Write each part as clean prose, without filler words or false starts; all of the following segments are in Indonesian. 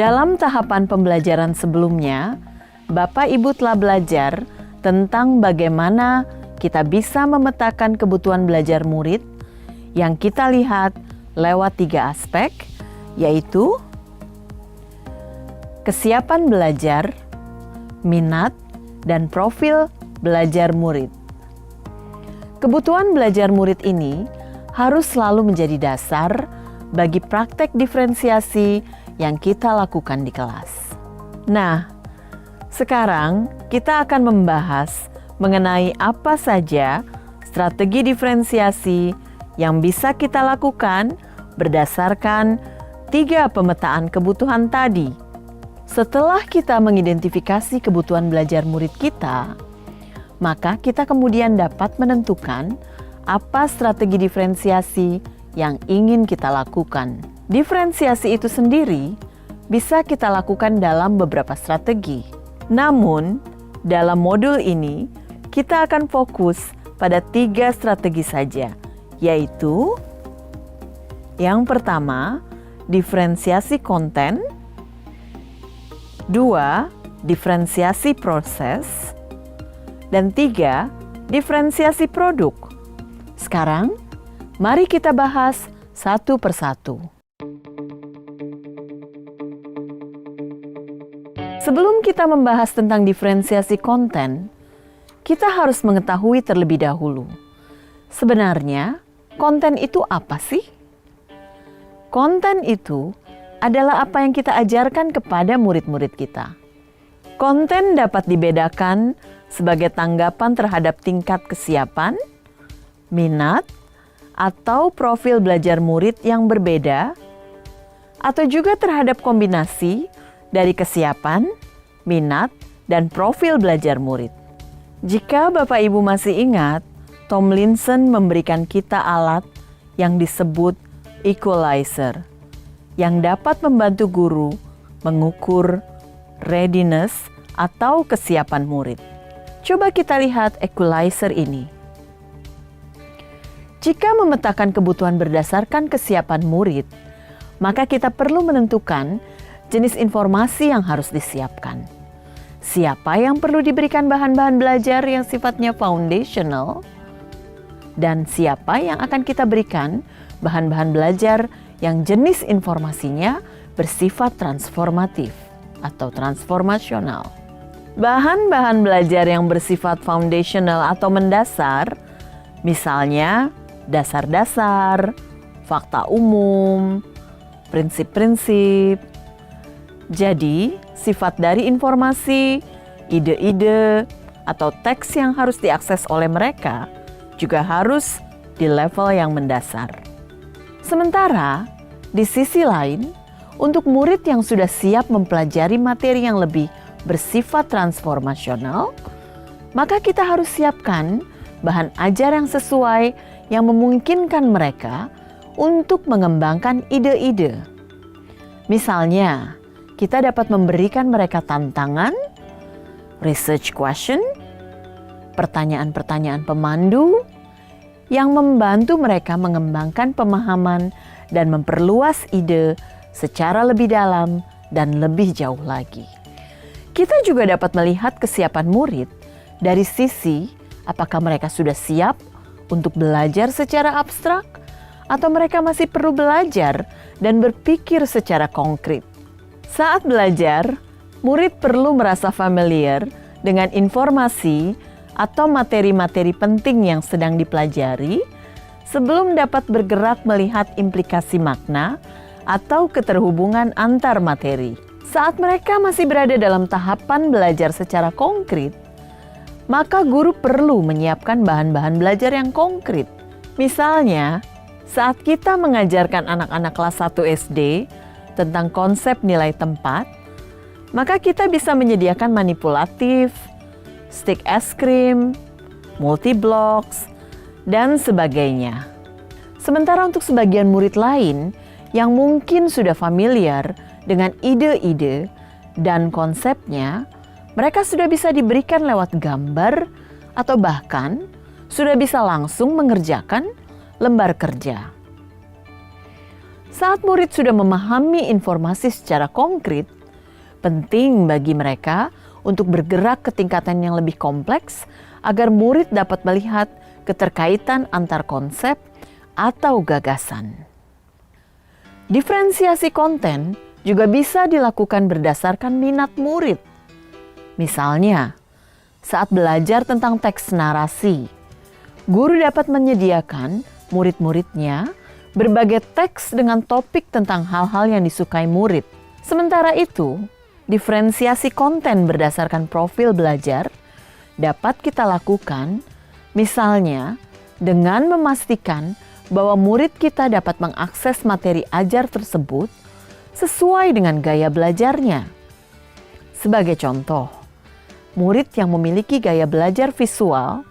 Dalam tahapan pembelajaran sebelumnya, Bapak Ibu telah belajar tentang bagaimana kita bisa memetakan kebutuhan belajar murid yang kita lihat lewat 3 aspek, yaitu kesiapan belajar, minat, dan profil belajar murid. Kebutuhan belajar murid ini harus selalu menjadi dasar bagi praktek diferensiasi yang kita lakukan di kelas. Nah, sekarang kita akan membahas mengenai apa saja strategi diferensiasi yang bisa kita lakukan berdasarkan 3 pemetaan kebutuhan tadi. Setelah kita mengidentifikasi kebutuhan belajar murid kita, maka kita kemudian dapat menentukan apa strategi diferensiasi yang ingin kita lakukan. Diferensiasi itu sendiri bisa kita lakukan dalam beberapa strategi. Namun, dalam modul ini kita akan fokus pada 3 strategi saja, yaitu yang pertama, diferensiasi konten, 2, diferensiasi proses, dan 3, diferensiasi produk. Sekarang, mari kita bahas satu persatu. Sebelum kita membahas tentang diferensiasi konten, kita harus mengetahui terlebih dahulu, sebenarnya konten itu apa sih? Konten itu adalah apa yang kita ajarkan kepada murid-murid kita. Konten dapat dibedakan sebagai tanggapan terhadap tingkat kesiapan, minat, atau profil belajar murid yang berbeda, atau juga terhadap kombinasi dari kesiapan, minat, dan profil belajar murid. Jika Bapak Ibu masih ingat, Tomlinson memberikan kita alat yang disebut equalizer, yang dapat membantu guru mengukur readiness atau kesiapan murid. Coba kita lihat equalizer ini. Jika memetakan kebutuhan berdasarkan kesiapan murid, maka kita perlu menentukan jenis informasi yang harus disiapkan. Siapa yang perlu diberikan bahan-bahan belajar yang sifatnya foundational, dan siapa yang akan kita berikan bahan-bahan belajar yang jenis informasinya bersifat transformatif atau transformasional. Bahan-bahan belajar yang bersifat foundational atau mendasar, misalnya dasar-dasar, fakta umum, prinsip-prinsip. Jadi, sifat dari informasi, ide-ide, atau teks yang harus diakses oleh mereka juga harus di level yang mendasar. Sementara, di sisi lain, untuk murid yang sudah siap mempelajari materi yang lebih bersifat transformasional, maka kita harus siapkan bahan ajar yang sesuai yang memungkinkan mereka untuk mengembangkan ide-ide. Misalnya, kita dapat memberikan mereka tantangan, research question, pertanyaan-pertanyaan pemandu yang membantu mereka mengembangkan pemahaman dan memperluas ide secara lebih dalam dan lebih jauh lagi. Kita juga dapat melihat kesiapan murid dari sisi apakah mereka sudah siap untuk belajar secara abstrak atau mereka masih perlu belajar dan berpikir secara konkret. Saat belajar, murid perlu merasa familiar dengan informasi atau materi-materi penting yang sedang dipelajari sebelum dapat bergerak melihat implikasi makna atau keterhubungan antar materi. Saat mereka masih berada dalam tahapan belajar secara konkret, maka guru perlu menyiapkan bahan-bahan belajar yang konkret. Misalnya, saat kita mengajarkan anak-anak kelas 1 SD tentang konsep nilai tempat, maka kita bisa menyediakan manipulatif, stick es krim, multi-blocks, dan sebagainya. Sementara untuk sebagian murid lain yang mungkin sudah familiar dengan ide-ide dan konsepnya, mereka sudah bisa diberikan lewat gambar atau bahkan sudah bisa langsung mengerjakan lembar kerja. Saat murid sudah memahami informasi secara konkret, penting bagi mereka untuk bergerak ke tingkatan yang lebih kompleks agar murid dapat melihat keterkaitan antar konsep atau gagasan. Diferensiasi konten juga bisa dilakukan berdasarkan minat murid. Misalnya, saat belajar tentang teks narasi, guru dapat menyediakan murid-muridnya berbagai teks dengan topik tentang hal-hal yang disukai murid. Sementara itu, diferensiasi konten berdasarkan profil belajar dapat kita lakukan, misalnya dengan memastikan bahwa murid kita dapat mengakses materi ajar tersebut sesuai dengan gaya belajarnya. Sebagai contoh, murid yang memiliki gaya belajar visual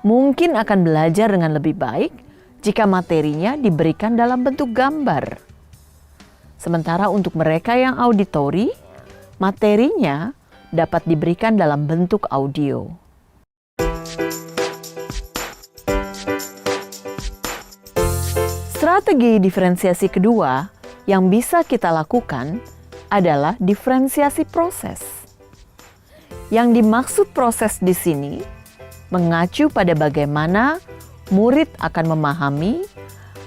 mungkin akan belajar dengan lebih baik jika materinya diberikan dalam bentuk gambar. Sementara untuk mereka yang auditori, materinya dapat diberikan dalam bentuk audio. Strategi diferensiasi kedua yang bisa kita lakukan adalah diferensiasi proses. Yang dimaksud proses di sini mengacu pada bagaimana murid akan memahami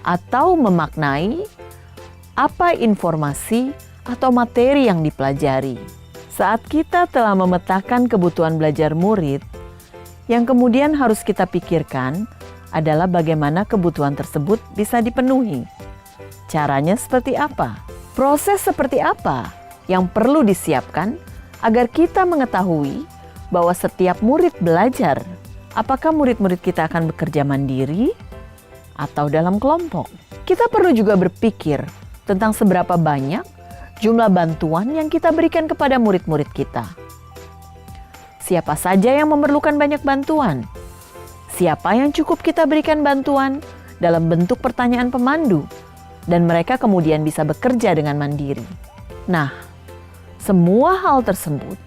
atau memaknai apa informasi atau materi yang dipelajari. Saat kita telah memetakan kebutuhan belajar murid, yang kemudian harus kita pikirkan adalah bagaimana kebutuhan tersebut bisa dipenuhi. Caranya seperti apa? Proses seperti apa yang perlu disiapkan agar kita mengetahui bahwa setiap murid belajar. Apakah murid-murid kita akan bekerja mandiri atau dalam kelompok? Kita perlu juga berpikir tentang seberapa banyak jumlah bantuan yang kita berikan kepada murid-murid kita. Siapa saja yang memerlukan banyak bantuan? Siapa yang cukup kita berikan bantuan dalam bentuk pertanyaan pemandu dan mereka kemudian bisa bekerja dengan mandiri? Nah, semua hal tersebut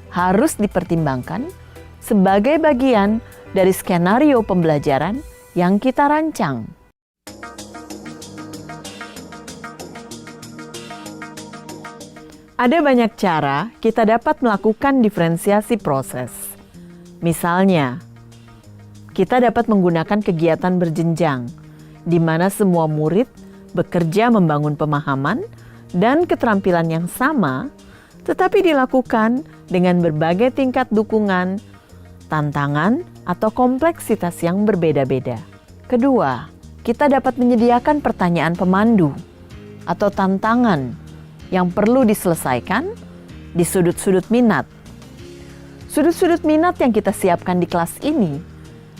harus dipertimbangkan sebagai bagian dari skenario pembelajaran yang kita rancang. Ada banyak cara kita dapat melakukan diferensiasi proses. Misalnya, kita dapat menggunakan kegiatan berjenjang, di mana semua murid bekerja membangun pemahaman dan keterampilan yang sama, tetapi dilakukan dengan berbagai tingkat dukungan, tantangan, atau kompleksitas yang berbeda-beda. Kedua, kita dapat menyediakan pertanyaan pemandu atau tantangan yang perlu diselesaikan di sudut-sudut minat. Sudut-sudut minat yang kita siapkan di kelas ini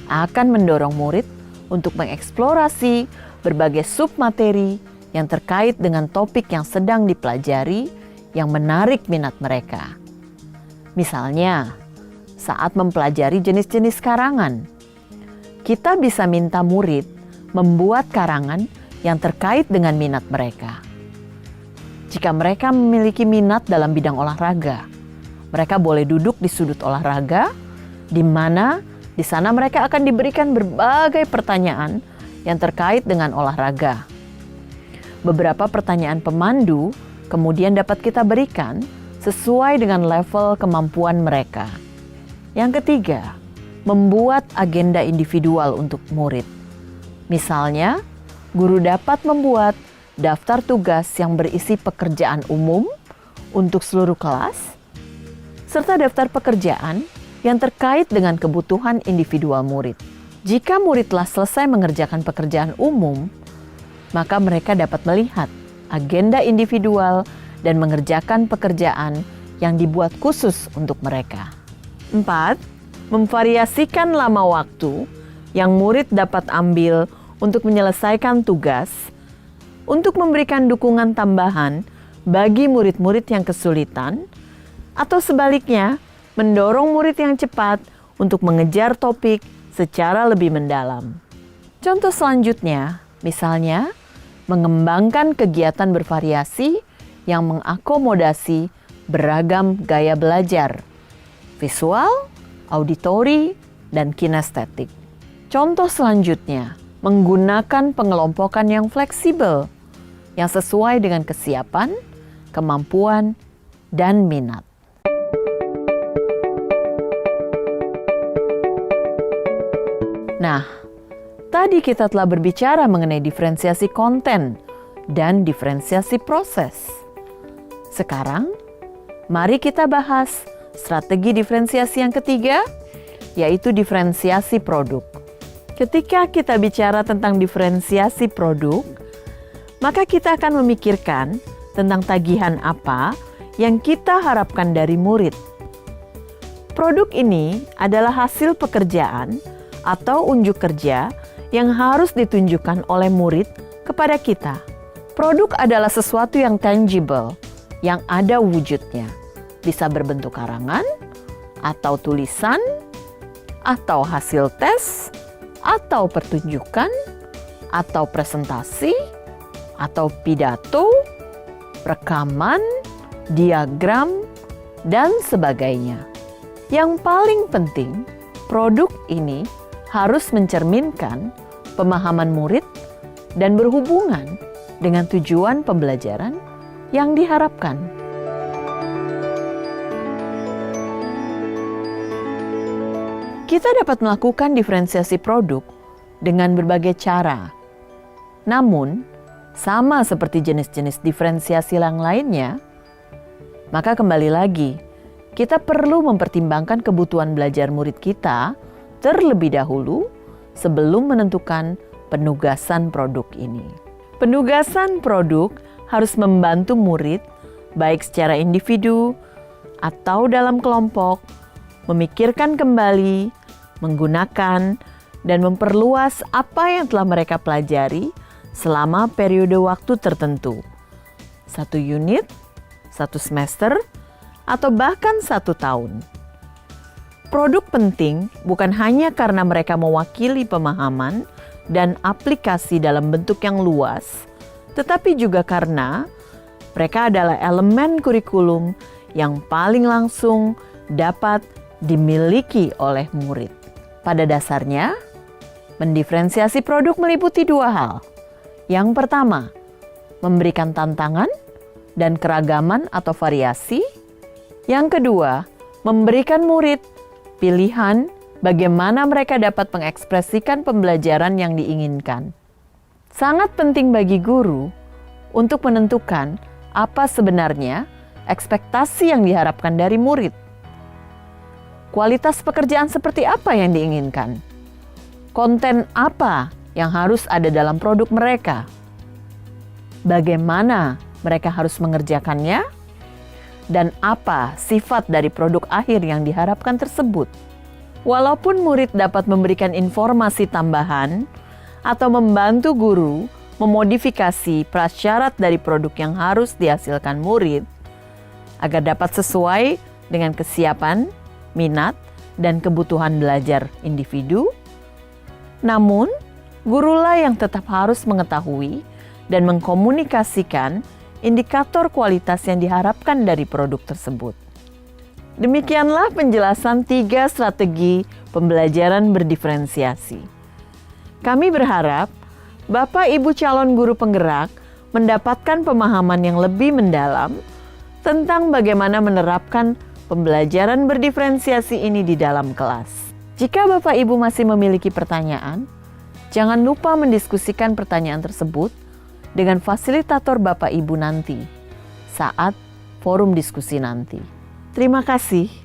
akan mendorong murid untuk mengeksplorasi berbagai submateri yang terkait dengan topik yang sedang dipelajari yang menarik minat mereka. Misalnya, saat mempelajari jenis-jenis karangan, kita bisa minta murid membuat karangan yang terkait dengan minat mereka. Jika mereka memiliki minat dalam bidang olahraga, mereka boleh duduk di sudut olahraga, di mana di sana mereka akan diberikan berbagai pertanyaan yang terkait dengan olahraga. Beberapa pertanyaan pemandu kemudian dapat kita berikan sesuai dengan level kemampuan mereka. Yang ketiga, membuat agenda individual untuk murid. Misalnya, guru dapat membuat daftar tugas yang berisi pekerjaan umum untuk seluruh kelas, serta daftar pekerjaan yang terkait dengan kebutuhan individual murid. Jika murid telah selesai mengerjakan pekerjaan umum, maka mereka dapat melihat agenda individual dan mengerjakan pekerjaan yang dibuat khusus untuk mereka. 4. Memvariasikan lama waktu yang murid dapat ambil untuk menyelesaikan tugas, untuk memberikan dukungan tambahan bagi murid-murid yang kesulitan, atau sebaliknya, mendorong murid yang cepat untuk mengejar topik secara lebih mendalam. Contoh selanjutnya, misalnya, mengembangkan kegiatan bervariasi yang mengakomodasi beragam gaya belajar, visual, auditori, dan kinestetik. Contoh selanjutnya, menggunakan pengelompokan yang fleksibel, yang sesuai dengan kesiapan, kemampuan, dan minat. Nah, tadi kita telah berbicara mengenai diferensiasi konten dan diferensiasi proses. Sekarang, mari kita bahas strategi diferensiasi yang ketiga, yaitu diferensiasi produk. Ketika kita bicara tentang diferensiasi produk, maka kita akan memikirkan tentang tagihan apa yang kita harapkan dari murid. Produk ini adalah hasil pekerjaan atau unjuk kerja yang harus ditunjukkan oleh murid kepada kita. Produk adalah sesuatu yang tangible, yang ada wujudnya. Bisa berbentuk karangan, atau tulisan, atau hasil tes, atau pertunjukan, atau presentasi, atau pidato, rekaman, diagram, dan sebagainya. Yang paling penting, produk ini harus mencerminkan pemahaman murid dan berhubungan dengan tujuan pembelajaran yang diharapkan. Kita dapat melakukan diferensiasi produk dengan berbagai cara. Namun, sama seperti jenis-jenis diferensiasi yang lainnya, maka kembali lagi, kita perlu mempertimbangkan kebutuhan belajar murid kita terlebih dahulu sebelum menentukan penugasan produk ini. Penugasan produk harus membantu murid, baik secara individu atau dalam kelompok, memikirkan kembali, menggunakan, dan memperluas apa yang telah mereka pelajari selama periode waktu tertentu. 1 unit, 1 semester, atau bahkan 1 tahun. Produk penting bukan hanya karena mereka mewakili pemahaman dan aplikasi dalam bentuk yang luas, tetapi juga karena mereka adalah elemen kurikulum yang paling langsung dapat dimiliki oleh murid. Pada dasarnya, mendiferensiasi produk meliputi 2 hal. Yang pertama, memberikan tantangan dan keragaman atau variasi. Yang kedua, memberikan murid pilihan bagaimana mereka dapat mengekspresikan pembelajaran yang diinginkan. Sangat penting bagi guru untuk menentukan apa sebenarnya ekspektasi yang diharapkan dari murid. Kualitas pekerjaan seperti apa yang diinginkan? Konten apa yang harus ada dalam produk mereka? Bagaimana mereka harus mengerjakannya? Dan apa sifat dari produk akhir yang diharapkan tersebut? Walaupun murid dapat memberikan informasi tambahan atau membantu guru memodifikasi prasyarat dari produk yang harus dihasilkan murid agar dapat sesuai dengan kesiapan, minat, dan kebutuhan belajar individu, namun gurulah yang tetap harus mengetahui dan mengkomunikasikan indikator kualitas yang diharapkan dari produk tersebut. Demikianlah penjelasan 3 strategi pembelajaran berdiferensiasi. Kami berharap Bapak Ibu calon guru penggerak mendapatkan pemahaman yang lebih mendalam tentang bagaimana menerapkan pembelajaran berdiferensiasi ini di dalam kelas. Jika Bapak Ibu masih memiliki pertanyaan, jangan lupa mendiskusikan pertanyaan tersebut dengan fasilitator Bapak Ibu nanti saat forum diskusi nanti. Terima kasih.